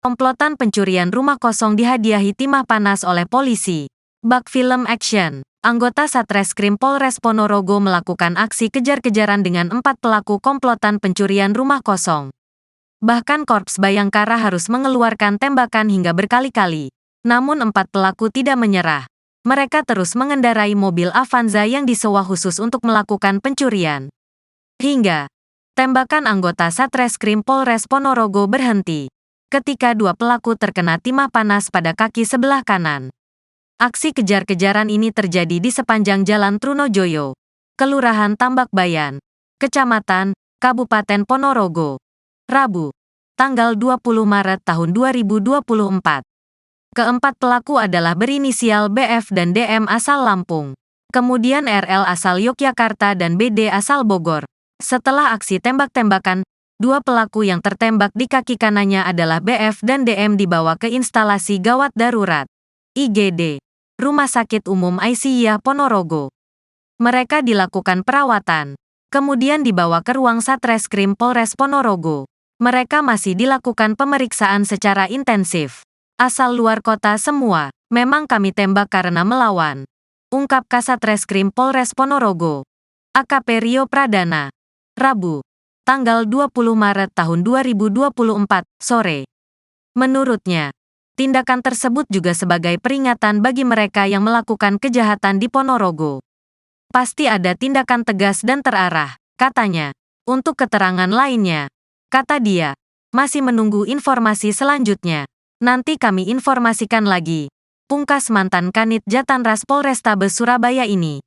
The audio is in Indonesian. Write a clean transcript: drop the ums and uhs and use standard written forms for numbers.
Komplotan pencurian rumah kosong dihadiahi timah panas oleh polisi. Bak film action. Anggota Satreskrim Polres Ponorogo melakukan aksi kejar-kejaran dengan 4 pelaku komplotan pencurian rumah kosong. Bahkan Korps Bayangkara harus mengeluarkan tembakan hingga berkali-kali. Namun 4 pelaku tidak menyerah. Mereka terus mengendarai mobil Avanza yang disewa khusus untuk melakukan pencurian. Hingga tembakan anggota Satreskrim Polres Ponorogo berhenti ketika 2 pelaku terkena timah panas pada kaki sebelah kanan. Aksi kejar-kejaran ini terjadi di sepanjang Jalan Trunojoyo, Kelurahan Tambakbayan, Kecamatan, Kabupaten Ponorogo, Rabu, tanggal 20 Maret tahun 2024. Keempat pelaku adalah berinisial BF dan DM asal Lampung, kemudian RL asal Yogyakarta dan BD asal Bogor. Setelah aksi tembak-tembakan, 2 pelaku yang tertembak di kaki kanannya adalah BF dan DM dibawa ke instalasi gawat darurat IGD, Rumah Sakit Umum Aisyah Ponorogo. Mereka dilakukan perawatan, kemudian dibawa ke ruang Satreskrim Polres Ponorogo. Mereka masih dilakukan pemeriksaan secara intensif. Asal luar kota semua, memang kami tembak karena melawan, ungkap Kasatreskrim Polres Ponorogo, AKP Rio Pradana, Rabu, tanggal 20 Maret tahun 2024, sore. Menurutnya, tindakan tersebut juga sebagai peringatan bagi mereka yang melakukan kejahatan di Ponorogo. Pasti ada tindakan tegas dan terarah, katanya. Untuk keterangan lainnya, kata dia, masih menunggu informasi selanjutnya. Nanti kami informasikan lagi, pungkas mantan Kanit Jatanras Polrestabes Surabaya ini.